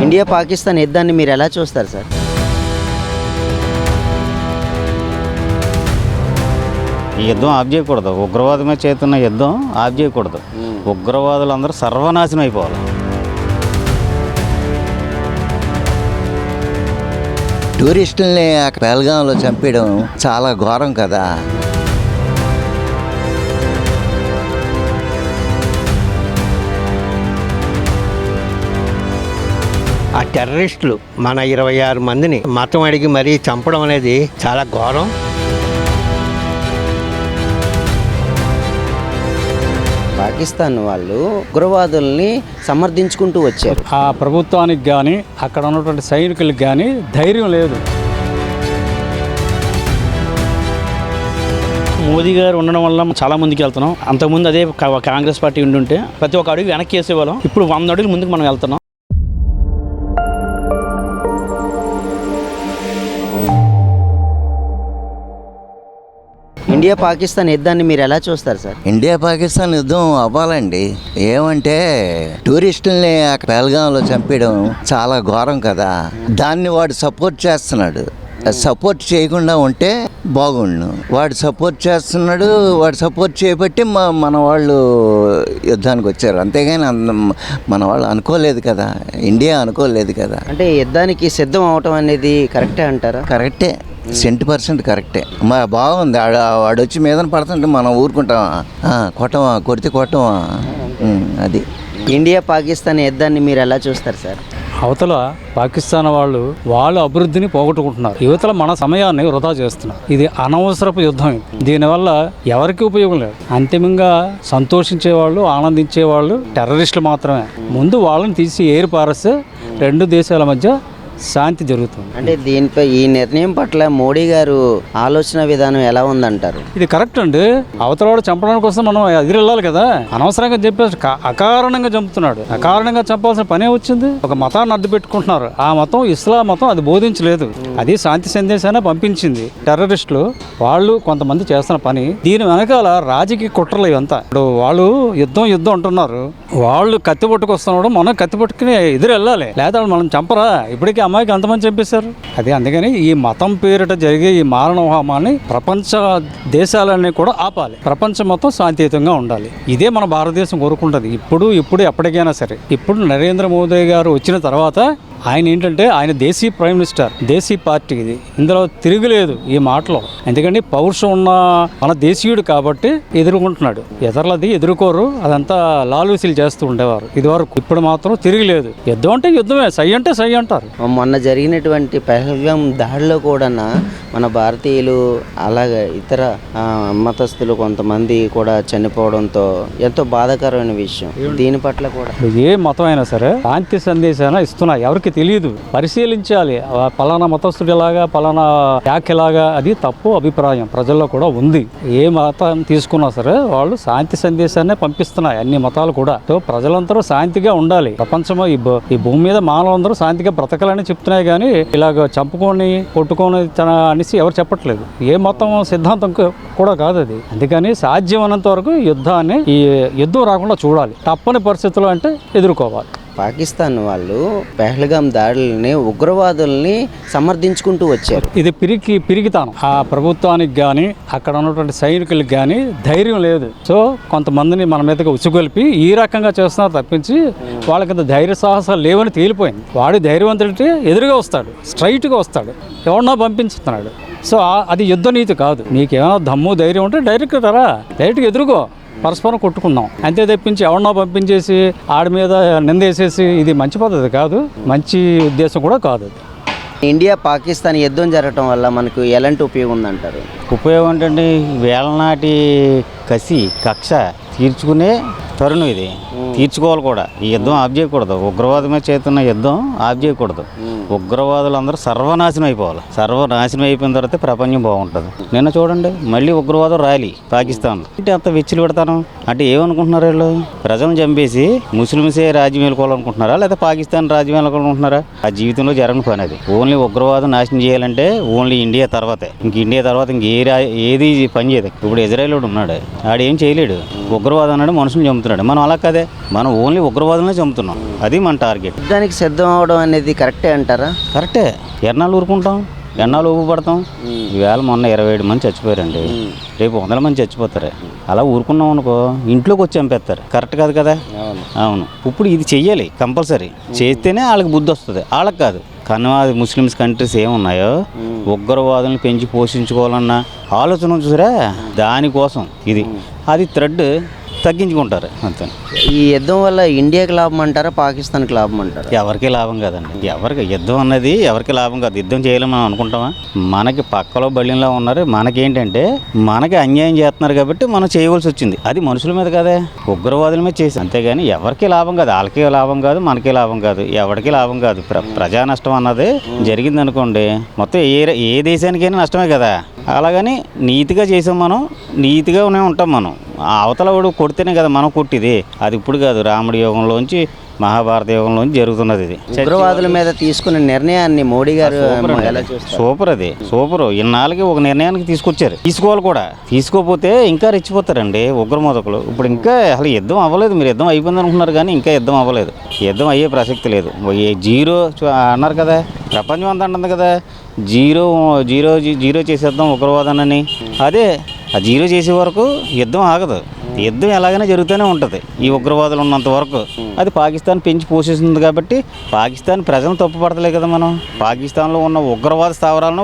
India Pakistan యుద్ధాన్ని మీరు ఎలా చూస్తారు సార్? ఈ యుద్ధం ఆఫ్ చేయకూడదు. ఉగ్రవాదమే చేస్తున్న యుద్ధం ఆఫ్ చేయకూడదు. ఉగ్రవాదులందరూ సర్వనాశనం అయిపోవాలి. టూరిస్టుల్ని పెహల్గాంలో చంపేయడం చాలా ఘోరం కదా. ఆ టెర్రరిస్టులు మన 26 మందిని మతం అడిగి మరీ చంపడం అనేది చాలా ఘోరం. పాకిస్తాన్ వాళ్ళు ఉగ్రవాదుల్ని సమర్థించుకుంటూ వచ్చారు. ఆ ప్రభుత్వానికి కానీ అక్కడ ఉన్నటువంటి సైనికులకు కానీ ధైర్యం లేదు. మోదీ గారు ఉండడం వల్ల చాలా ముందుకు వెళ్తున్నాం. అంతకుముందు అదే కాంగ్రెస్ పార్టీ ఉండుంటే ప్రతి ఒక్క అడుగు వెనక్కి వేసేవాళ్ళం. ఇప్పుడు 100 అడుగులు ముందుకు మనం వెళ్తున్నాం. ఇండియా పాకిస్తాన్ యుద్ధాన్ని మీరు ఎలా చూస్తారు సార్? ఇండియా పాకిస్తాన్ యుద్ధం అవ్వాలండి. ఏమంటే టూరిస్టుల్ని పెహల్గాంలో చంపేయడం చాలా ఘోరం కదా. దాన్ని వాడు సపోర్ట్ చేస్తున్నాడు. సపోర్ట్ చేయకుండా ఉంటే బాగుండు. వాడు సపోర్ట్ చేస్తున్నాడు. వాడు సపోర్ట్ చేయబట్టి మన వాళ్ళు యుద్ధానికి వచ్చారు. అంతేగాని మన వాళ్ళు అనుకోలేదు కదా. ఇండియా అనుకోలేదు కదా. అంటే యుద్ధానికి సిద్ధం అవటం అనేది కరెక్టే అంటారా? కరెక్టే, 100% కరెక్టే. బాగుంది. వాడు వచ్చి మీదన పడుతుంటే మనం ఊరుకుంటామా? కొట్టమా? కొడితే కొట్టమా? అది ఇండియా పాకిస్తాన్ యుద్ధాన్ని మీరు ఎలా చూస్తారు సార్? అవతల పాకిస్తాన్ వాళ్ళు అభివృద్ధిని పోగొట్టుకుంటున్నారు. యువతల మన సమయాన్ని వృధా చేస్తున్నారు. ఇది అనవసరపు యుద్ధం. దీనివల్ల ఎవరికి ఉపయోగం లేదు. అంతిమంగా సంతోషించేవాళ్ళు, ఆనందించేవాళ్ళు టెర్రరిస్టులు మాత్రమే. ముందు వాళ్ళని తీసి ఏరి పారేస్తే 2 దేశాల మధ్య శాంతి జరుగుతుంది. అంటే దీనిపై ఈ నిర్ణయం పట్ల మోడీ గారు ఆలోచన విధానం ఎలా ఉందంటారు? ఇది కరెక్ట్ అండి. అవతల వాడు చంపడానికి కోసం మనం ఎదురెళ్ళాలి కదా. అనవసరంగా చెప్పేసి అకారణంగా చంపుతున్నాడు. అకారణంగా చంపాల్సిన పనే వచ్చింది. ఒక మతాన్ని అడ్డు పెట్టుకుంటున్నారు. ఆ మతం ఇస్లాం మతం అది బోధించలేదు. అది శాంతి సందేశాన్ని పంపించింది. టెర్రరిస్టులు వాళ్ళు కొంతమంది చేస్తున్న పని. దీని వెనకాల రాజకీయ కుట్రలు ఇవంతా. ఇప్పుడు వాళ్ళు యుద్ధం అంటున్నారు. వాళ్ళు కత్తి పట్టుకొస్తున్నాడు, మనం కత్తి పట్టుకుని ఎదురెళ్ళాలి. లేదా మనం చంపరా? ఇప్పటికీ అమ్మాయికి అంతమంది చంపేశారు. అది అందుకని ఈ మతం పేరిట జరిగే ఈ మారణ హోమాన్ని ప్రపంచ దేశాలన్నీ కూడా ఆపాలి. ప్రపంచం మొత్తం శాంతియుతంగా ఉండాలి. ఇదే మన భారతదేశం కోరుకుంటుంది. ఇప్పుడు ఎప్పటికైనా సరే. ఇప్పుడు నరేంద్ర మోదీ గారు వచ్చిన తర్వాత ఆయన ఏంటంటే ఆయన దేశీ ప్రైమ్ మినిస్టర్, దేశీ పార్టీ ఇది. ఇందులో తిరుగులేదు ఈ మాటలో. ఎందుకంటే పౌరుషం ఉన్న మన దేశీయుడు కాబట్టి ఎదుర్కొంటున్నాడు. ఇతరులది ఎదుర్కోరు. అదంతా లాలూసీలు చేస్తూ ఉండేవారు ఇదివరకు. ఇప్పుడు మాత్రం తిరిగిలేదు. యుద్ధం అంటే యుద్ధమే, సై అంటే సై అంటారు. మొన్న జరిగినటువంటి పెహల్గాం దాడిలో కూడా మన భారతీయులు అలాగే ఇతర మతస్థులు కొంతమంది కూడా చనిపోవడంతో ఎంతో బాధాకరమైన విషయం. దీని పట్ల కూడా ఏ మతం అయినా సరే శాంతి సందేశాన్ని ఇస్తున్నా. ఎవరికి తెలియదు, పరిశీలించాలి. పలానా మతస్థుడు ఎలాగా, పలానా వ్యాఖ్యలాగా, అది తప్పు అభిప్రాయం ప్రజల్లో కూడా ఉంది. ఏ మతం తీసుకున్నా సరే వాళ్ళు శాంతి సందేశాన్ని పంపిస్తున్నాయి, అన్ని మతాలు కూడా. సో ప్రజలందరూ శాంతిగా ఉండాలి. ప్రపంచం ఈ భూమి మీద మానవులందరూ శాంతిగా బ్రతకాలని చెప్తున్నాయి. కానీ ఇలాగ చంపుకొని కొట్టుకొని అనేసి ఎవరు చెప్పట్లేదు. ఏ మతం సిద్ధాంతం కూడా కాదు అది. అందుకని సాధ్యమైనంత వరకు ఈ యుద్ధం రాకుండా చూడాలి. తప్పని పరిస్థితులు అంటే ఎదుర్కోవాలి. పాకిస్తాన్ వాళ్ళు పెహల్గాం దాడుల్ని ఉగ్రవాదుల్ని సమర్థించుకుంటూ వచ్చారు. ఇది పిరిగితాను. ఆ ప్రభుత్వానికి కానీ అక్కడ ఉన్నటువంటి సైనికులకు కానీ ధైర్యం లేదు. సో కొంతమందిని మన మీదకి ఉసుగొల్పి ఈ రకంగా చేస్తున్నారు తప్పించి వాళ్ళకి ధైర్య సాహసాలు లేవని తేలిపోయింది. వాడు ధైర్యవంతుడితే ఎదురుగా వస్తాడు, స్ట్రైట్గా వస్తాడు, ఎవడన్నా పంపించుతున్నాడు. సో అది యుద్ధ నీతి కాదు. నీకేమైనా దమ్ము ధైర్యం ఉంటే డైరెక్ట్గా ఎదురుగో, పరస్పరం కొట్టుకుందాం. అంతే తప్పించి ఎవరినో పంపించేసి ఆడి మీద నిందేసేసి ఇది మంచి పద్ధతి కాదు, మంచి ఉద్దేశం కూడా కాదు. ఇండియా పాకిస్తాన్ యుద్ధం జరగటం వల్ల మనకు ఎలాంటి ఉపయోగం ఉందంటారు? ఉపయోగం ఏంటంటే వేళనాటి కక్ష తీర్చుకునే తరుణం ఇది. తీర్చుకోవాలి కూడా. ఈ యుద్ధం ఆఫ్ చేయకూడదు. ఉగ్రవాదమే చేస్తున్న యుద్ధం ఆఫ్ చేయకూడదు. ఉగ్రవాదులందరూ సర్వనాశనం అయిపోవాలి. సర్వనాశనం అయిపోయిన తర్వాత ప్రపంచం బాగుంటుంది. నిన్న చూడండి, మళ్ళీ ఉగ్రవాదం ర్యాలీ పాకిస్తాన్లో. అంటే అంత విచ్చిలు పెడతాను అంటే ఏమనుకుంటున్నారు వీళ్ళు? ప్రజలను చంపేసి ముస్లిమ్సే రాజ్యం వెళ్ళుకోవాలనుకుంటున్నారా, లేదా పాకిస్తాన్ రాజ్యం వెళ్ళాలనుకుంటున్నారా? ఆ జీవితంలో జరగని పని అది. ఓన్లీ ఉగ్రవాదం నాశనం చేయాలంటే ఓన్లీ ఇండియా తర్వాతే. ఇంక ఇండియా తర్వాత ఇంకే ఏది పని చేయదు. ఇప్పుడు ఇజ్రాయేల్ ఉన్నాడు, ఆడేం చేయలేడు. ఉగ్రవాదం అన్నాడు, మనుషులు చంపుతున్నాడు. మనం అలా కదే, మనం ఓన్లీ ఉగ్రవాదులనే చంపుతున్నాం. అది మన టార్గెట్. యుద్ధానికి సిద్ధం అవడం అనేది కరెక్టే అంటారా? కరెక్టే. ఎన్నాళ్ళు ఊరుకుంటాం, ఎన్నాళ్ళు ఊపిపడతాం? ఈవేళ మొన్న 27 మంది చచ్చిపోయారండి, రేపు 100 మంది చచ్చిపోతారు. అలా ఊరుకున్నాం అనుకో ఇంట్లోకి వచ్చి చంపేస్తారు. కరెక్ట్ కాదు కదా? అవును. ఇప్పుడు ఇది చెయ్యాలి కంపల్సరీ. చేస్తేనే వాళ్ళకి బుద్ధి వస్తుంది, వాళ్ళకి కాదు. కానీ ముస్లిమ్స్ కంట్రీస్ ఏమున్నాయో ఉగ్రవాదులను పెంచి పోషించుకోవాలన్న ఆలోచన చూసారా, దానికోసం ఇది అది థ్రెడ్ తగ్గించుకుంటారు అంతే. ఈ యుద్ధం వల్ల ఇండియాకి లాభం అంటారా, పాకిస్తాన్కి లాభం అంటారా? ఎవరికి లాభం కాదండి. ఎవరికి యుద్ధం అన్నది ఎవరికి లాభం కాదు. యుద్ధం చేయాలని మనం అనుకుంటామా? మనకి పక్కలో బళ్ళిలో ఉన్నారు, మనకేంటంటే మనకి అన్యాయం చేస్తున్నారు కాబట్టి మనం చేయవలసి వచ్చింది. అది మనుషుల మీద కదా, ఉగ్రవాదుల మీద చేసి. అంతేగాని ఎవరికి లాభం కాదు, వాళ్ళకి లాభం కాదు, మనకి లాభం కాదు, ఎవరికి లాభం కాదు. ప్రజా నష్టం అన్నది జరిగింది అనుకోండి, మొత్తం ఏ దేశానికైనా నష్టమే కదా. అలాగని నీతిగా చేసాం, మనం నీతిగానే ఉంటాం. మనం అవతల వాడు కొడితేనే కదా మనం కొట్టిది. అది ఇప్పుడు కాదు, రాముడి యుగంలోంచి మహాభారత యుగంలోంచి జరుగుతున్నది ఇది. ఉగ్రవాదుల మీద తీసుకున్న నిర్ణయాన్ని మోడీ గారు ఎలా చూస్తారు? సూపర్. అది సూపర్. ఇన్నాళ్ళకి ఒక నిర్ణయానికి తీసుకొచ్చారు, తీసుకోవాలి కూడా. తీసుకోకపోతే ఇంకా రెచ్చిపోతారండి ఉగ్రమోదకులు. ఇప్పుడు ఇంకా అసలు యుద్ధం అవ్వలేదు. మీరు యుద్ధం అయిపోయింది అనుకున్నారు కానీ ఇంకా యుద్ధం అవ్వలేదు. యుద్ధం అయ్యే ప్రసక్తి లేదు. జీరో అన్నారు కదా, ప్రపంచం అంతా అంటుంది కదా, జీరో చేసేద్దాం ఉగ్రవాదాన్ని. అదే ఆ జీరో చేసే వరకు యుద్ధం ఆగదు. యుద్ధం ఎలాగైనా జరుగుతూనే ఉంటుంది ఈ ఉగ్రవాదులు ఉన్నంత వరకు. అది పాకిస్తాన్ పెంచి పోషిస్తుంది కాబట్టి పాకిస్తాన్ ప్రజలను తప్పు పడతలే కదా. మనం పాకిస్తాన్లో ఉన్న ఉగ్రవాద స్థావరాలను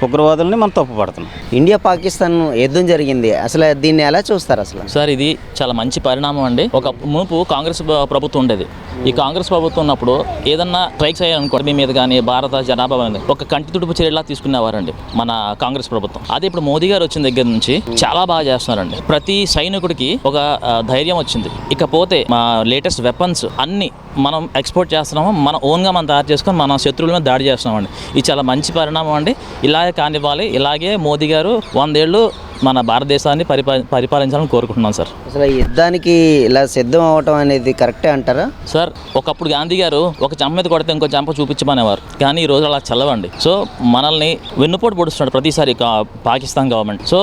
ఉగ్రవాదులని మనం తప్పు పడుతున్నాం. ఇండియా పాకిస్తాన్ యుద్ధం జరిగింది, అసలు దీన్ని ఎలా చూస్తారు అసలు? సార్ ఇది చాలా మంచి పరిణామం అండి. ఒక మునుపు కాంగ్రెస్ ప్రభుత్వం ఉండేది. ఈ కాంగ్రెస్ ప్రభుత్వం ఉన్నప్పుడు ఏదన్నా స్ట్రైక్స్ అయ్యారనుకోండి మీ మీద కానీ భారత జనాభా మీద ఒక కంటి తుడుపు చర్యలా తీసుకునేవారండి మన కాంగ్రెస్ ప్రభుత్వం. అదే ఇప్పుడు మోదీ గారు వచ్చిన దగ్గర నుంచి చాలా బాగా చేస్తున్నారండి. ప్రతి సైనికుడికి ఒక ధైర్యం వచ్చింది. ఇకపోతే మా లేటెస్ట్ వెపన్స్ అన్ని మనం ఎక్స్పోర్ట్ చేస్తున్నాము, మన ఓన్గా మనం తయారు చేసుకొని మన శత్రువుల మీద దాడి చేస్తున్నామండి. ఇది చాలా మంచి పరిణామం అండి. ఇలాగే కానివ్వాలి. ఇలాగే మోదీ గారు 100 ఏళ్ళు మన భారతదేశాన్ని పరిపాలించాలని కోరుకుంటున్నాం సార్. అసలు ఈ యుద్ధానికి ఇలా సిద్ధం అవ్వటం అనేది కరెక్టే అంటారా? సార్ ఒకప్పుడు గాంధీ గారు ఒక చెంప మీద కొడితే ఇంకో చెంప చూపించమనేవారు, కానీ ఈ రోజు అలా చల్లవండి. సో మనల్ని వెన్నుపోటు పొడుస్తున్నాడు ప్రతిసారి పాకిస్తాన్ గవర్నమెంట్. సో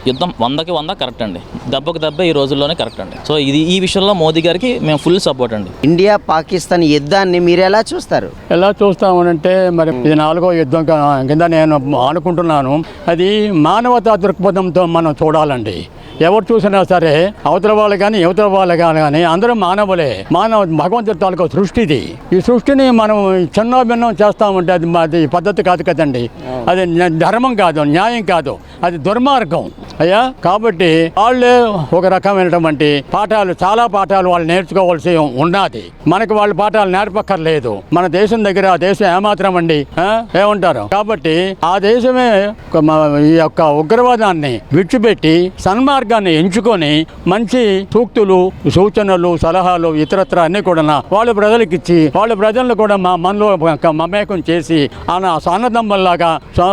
యుద్ధం 100కి 100 కరెక్ట్ అండి, దెబ్బకి దెబ్బ ఈ రోజుల్లోనే కరెక్ట్ అండి. సో ఈ విషయంలో మోదీ గారికి మేము ఫుల్ సపోర్ట్ అండి. ఇండియా పాకిస్తాన్ యుద్ధాన్ని మీరు ఎలా చూస్తారు? ఎలా చూస్తామనంటే మరి ఇది 4వ యుద్ధం కింద నేను అనుకుంటున్నాను. అది మానవతా దృక్పథంతో మనం చూడాలండి. ఎవరు చూసినా సరే అవతల వాళ్ళు కానీ యువతల వాళ్ళు కానీ అందరూ మానవులే. భగవంతుడి తాలూకా సృష్టిది. ఈ సృష్టిని మనం చిన్నాభిన్నం చేస్తామంటే అది పద్ధతి కాదు కదండి. అది ధర్మం కాదు, న్యాయం కాదు, అది దుర్మార్గం అయ్యా. కాబట్టి వాళ్ళే ఒక రకమైనటువంటి చాలా పాఠాలు వాళ్ళు నేర్చుకోవాల్సి ఉన్నది. మనకు వాళ్ళ పాఠాలు నేర్పక్కర్లేదు. మన దేశం దగ్గర ఆ దేశం ఏమాత్రం అండి ఏమంటారు. కాబట్టి ఆ దేశమే ఈ యొక్క ఉగ్రవాదాన్ని విడిచిపెట్టి సన్మార్గాన్ని ఎంచుకొని మంచి సూక్తులు, సూచనలు, సలహాలు ఇతరత్ర అన్ని కూడా వాళ్ళ ప్రజలకు ఇచ్చి వాళ్ళ ప్రజలను కూడా మనలో మమేకం చేసి అన్నదమ్ముల్లాగా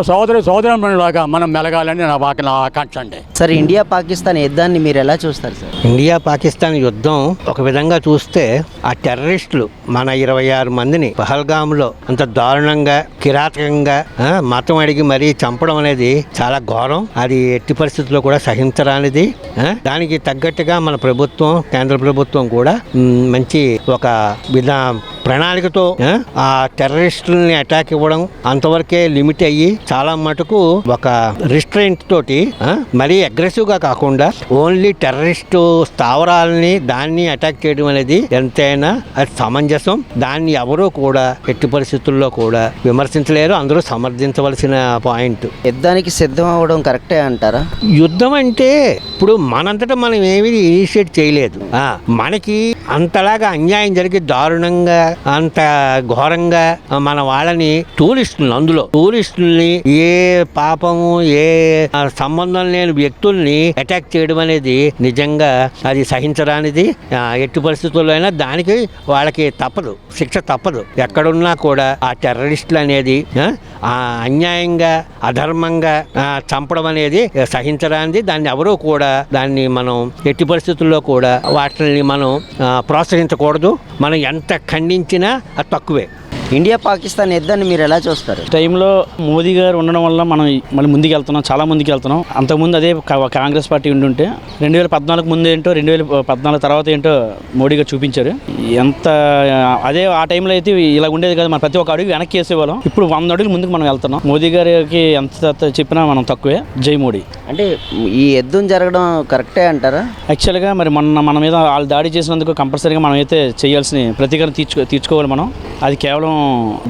సోదరులాగా మనం మెలగాలని నా ఆకాంక్ష అండి. సార్ ఇండియా పాకిస్తాన్ యుద్ధాన్ని మీరు ఎలా చూస్తారు సార్? ఇండియా పాకిస్తాన్ యుద్ధం ఒక విధంగా చూస్తే ఆ టెర్రరిస్టులు మన 26 మందిని పహల్గామ్లో అంత దారుణంగా కిరాతకంగా మతం అడిగి మరీ చంపడం అనేది చాలా ఘోరం. అది ఎట్టి పరిస్థితుల్లో కూడా సహించరానిది. దానికి తగ్గట్టుగా మన ప్రభుత్వం, కేంద్ర ప్రభుత్వం కూడా మంచి ఒక ప్రణాళికతో ఆ టెర్రరిస్టులని అటాక్ ఇవ్వడం అంతవరకే లిమిట్ అయ్యి చాలా మటుకు ఒక రిస్ట్రెయింట్ తోటి మరీ అగ్రెసివ్ గా కాకుండా ఓన్లీ టెర్రరిస్టు స్థావరాలని దాన్ని అటాక్ చేయడం అనేది ఎంతైనా అది సమంజసం. దాన్ని ఎవరూ కూడా ఎట్టి పరిస్థితుల్లో కూడా విమర్శించలేరు, అందరూ సమర్థించవలసిన పాయింట్. యుద్ధానికి సిద్ధం అవ్వడం కరెక్టే అంటారా? యుద్ధం అంటే ఇప్పుడు మనంతటా మనం ఏమీ ఇనిషియేట్ చేయలేదు. మనకి అంతలాగా అన్యాయం జరిగి దారుణంగా అంత ఘోరంగా మన వాళ్ళని టూరిస్టుల్ని ఏ పాపము ఏ సంబంధం లేని వ్యక్తుల్ని అటాక్ చేయడం అనేది నిజంగా అది సహించరానిది. ఎట్టి పరిస్థితుల్లో అయినా దానికి వాళ్ళకి తప్పదు, శిక్ష తప్పదు. ఎక్కడున్నా కూడా ఆ టెర్రరిస్టులు అనేది అన్యాయంగా అధర్మంగా చంపడం అనేది సహించరానిది. దాన్ని ఎవరూ కూడా దాన్ని మనం ఎట్టి పరిస్థితుల్లో కూడా వాటిని మనం ప్రోత్సహించకూడదు. మనం ఎంత ఖండించినా అది తక్కువే. ఇండియా పాకిస్తాన్ యుద్ధాన్ని మీరు ఎలా చూస్తారు? టైంలో మోదీ గారు ఉండడం వల్ల మనం మళ్ళీ ముందుకు వెళ్తున్నాం, చాలా ముందుకు వెళ్తున్నాం. అంతకుముందు అదే కాంగ్రెస్ పార్టీ ఉండుంటే 2014 ముందు ఏంటో 2014 తర్వాత ఏంటో మోడీ గారు చూపించారు. ఎంత అదే ఆ టైంలో అయితే ఇలా ఉండేది కదా, మనం ప్రతి ఒక్క అడుగు వెనక్కి వేసేవాళ్ళం. ఇప్పుడు 100 అడుగులు ముందుకు మనం వెళ్తున్నాం. మోదీ గారికి ఎంత చెప్పినా మనం తక్కువే. జై మోడీ. అంటే ఈ యుద్ధం జరగడం కరెక్టే అంటారా? యాక్చువల్గా మరి మన మీద వాళ్ళు దాడి చేసినందుకు కంపల్సరీగా మనం అయితే చేయాల్సిన ప్రతీకారం తీర్చుకోవాలి మనం. అది కేవలం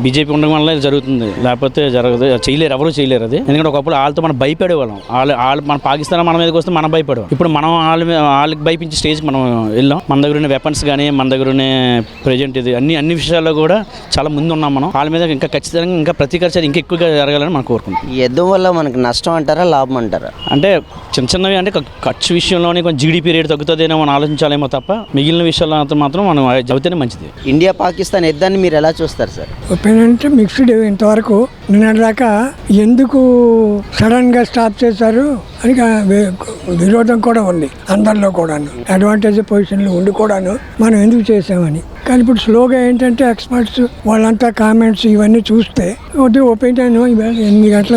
బీజేపీ ఉండడం వల్ల జరుగుతుంది, లేకపోతే జరగదు, చేయలేరు, ఎవరు చేయలేరు అది. ఎందుకంటే ఒకప్పుడు వాళ్ళతో మనం భయపడేవాళ్ళం. వాళ్ళు మన పాకిస్తాన్ మన మీదకి వస్తే మనం భయపడేవాళ్ళం. ఇప్పుడు మనం వాళ్ళకి భయపించే స్టేజ్కి మనం వెళ్ళాం. మన దగ్గర ఉన్న వెపన్స్ కానీ, మన దగ్గర ఉన్న ప్రెజెంట్ ఇది అన్ని విషయాల్లో కూడా చాలా ముందు ఉన్నాం మనం. వాళ్ళ మీద ఇంకా ఖచ్చితంగా ఇంకా ప్రతీకార చర్య ఇంకా ఎక్కువగా జరగాలని మనం కోరుకుంటాం. ఈ యుద్ధం వల్ల మనకి నష్టం అంటారా, లాభం అంటారా? అంటే చిన్నవి అంటే ఖర్చు విషయంలోనే కొంచెం జీడిపి రేట్ తగ్గుతుందేమో మనం ఆలోచించాలేమో తప్ప మిగిలిన విషయాల్లో మాత్రం మనం చదివితేనే మంచిది. ఇండియా పాకిస్తాన్ యుద్ధాన్ని మీరు ఎలా చూస్తారు సార్? ఒపీనియన్ అంటే మిక్స్డ్. ఇంతవరకు నిన్నటిదాకా ఎందుకు సడన్గా స్టాప్ చేశారు అని విరోధం కూడా ఉంది అందరిలో కూడాను. అడ్వాంటేజ్ పొజిషన్లో ఉండి కూడాను మనం ఎందుకు చేసామని. కానీ ఇప్పుడు స్లోగా ఏంటంటే ఎక్స్పర్ట్స్ వాళ్ళంతా కామెంట్స్ ఇవన్నీ చూస్తే ఒపీనియన్ 8 గంటల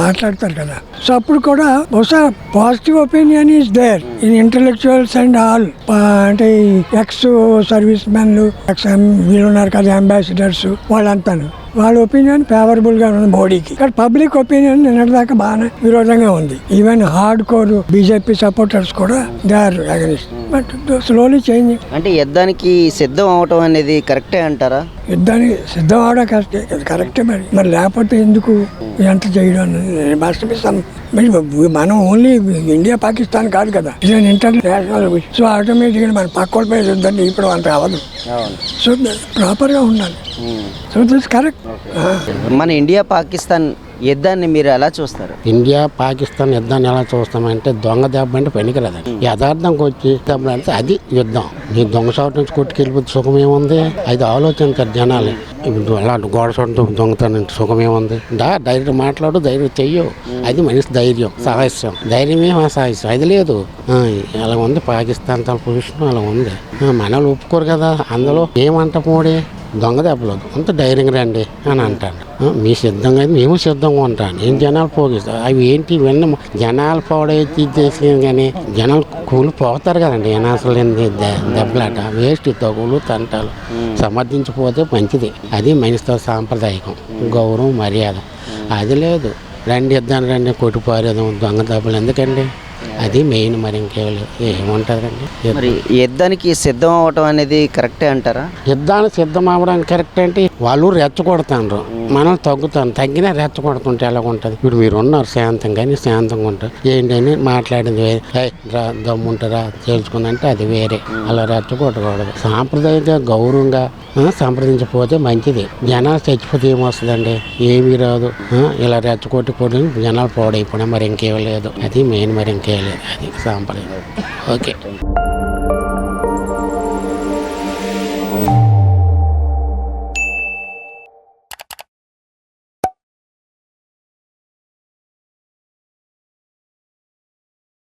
మాట్లాడతారు కదా. సో అప్పుడు కూడా బహుశా positive opinion is there in intellectuals and all. అంటే ఎక్స్ సర్వీస్ మెన్లు, వీళ్ళు ఉన్నారు కదా, అంబాసిడర్స్, వాళ్ళంతాను వాళ్ళ ఒపీనియన్ ఫేవరబుల్గా ఉంది మోడీకి. కానీ పబ్లిక్ ఒపీనియన్ నిన్నటిదాకా బాగానే విరోధంగా ఉంది. Even hardcore BJP supporters కూడా they are against. But slowly changing. అంటే యుద్ధానికి సిద్ధం అవటం అనేది కరెక్టే అంటారా? యుద్ధానికి సిద్ధం అవడం కరెక్టే. మరి లేకపోతే ఎందుకు ఎంత చేయడం? మనం ఓన్లీ ఇండియా పాకిస్తాన్ కాదు కదా, ఇది ఇంటర్నేషనల్. సో ఆటోమేటిక్గా మన పక్క వాళ్ళపై యుద్ధాన్ని ఇప్పుడు అంత అవ్వదు. సో ప్రాపర్గా ఉండాలి. So this correct. మన ఇండియా పాకిస్తాన్ యుద్ధాన్ని మీరు ఎలా చూస్తారు? ఇండియా పాకిస్తాన్ యుద్ధాన్ని ఎలా చూస్తామంటే దొంగ దెబ్బ అంటే పనికిరాదండి. యథార్థంకి వచ్చి దెబ్బ అంటే అది యుద్ధం. నీ దొంగ చోట నుంచి కొట్టుకెళ్ళిపోతే సుఖం ఏముంది? అది ఆలోచించారు జనాలు. అలా గోడ చోట దొంగతనం సుఖం ఏముంది? ధైర్యం మాట్లాడు, ధైర్యం చెయ్యు. అది మనిషి ధైర్యం, సాహస్యం. ధైర్యమే సాహస్యం. అది లేదు. అలా ఉంది పాకిస్తాన్ తన పొజిషన్ అలా ఉంది. మనల్ని ఒప్పుకోరు కదా. అందులో ఏమంట మోడీ దొంగ దెబ్బలు అంత ధైర్యంగా రండి అని అంటాను. మీ సిద్ధంగా అయితే మేము సిద్ధంగా ఉంటాను. ఏం జనాలు పోగిస్తాం అవి ఏంటి ఇవన్నీ జనాలు పాడైతే చేసి కానీ జనాలు కూలి పోతారు కదండి. అసలు దెబ్బలాట వేస్ట్, తగులు తంటాలు. సమర్థించిపోతే మంచిది. అది మనిషితో సాంప్రదాయకం, గౌరవం, మర్యాద. అది లేదు. రండి యుద్ధాన్ని రండి కొట్టిపారేదాం దొంగ దెబ్బలు ఎందుకండి? అది మెయిన్. మరి ఇంకేమీ ఏముంటుందండి. మరి యుద్ధానికి సిద్ధం అవ్వటం అనేది కరెక్టే అంటారా? యుద్ధానికి సిద్ధం అవ్వడానికి కరెక్ట్ అంటే వాళ్ళు రెచ్చగొడతారు, మనం తగ్గుతాను. తగ్గినా రెచ్చగొడుతుంటే ఎలా ఉంటుంది? ఇప్పుడు మీరు ఉన్నారు శాంతంగా ఉంటారు. ఏంటని మాట్లాడింది వేరే, రా దమ్ముంటారా తెలుసుకుందంటే అది వేరే. అలా రెచ్చగొట్టకూడదు. సాంప్రదాయంగా గౌరవంగా సంప్రదించకపోతే మంచిది. జనాలు చచ్చిపోతే ఏమొస్తుందండి? ఏమీ రాదు. ఇలా రెచ్చగొట్టి జనాలు పాడైపోయినా మరి ఇంకేం లేదు. అది మెయిన్. మరి ఇంకేం లేదు. అది సాంప్రదాయం. ఓకే.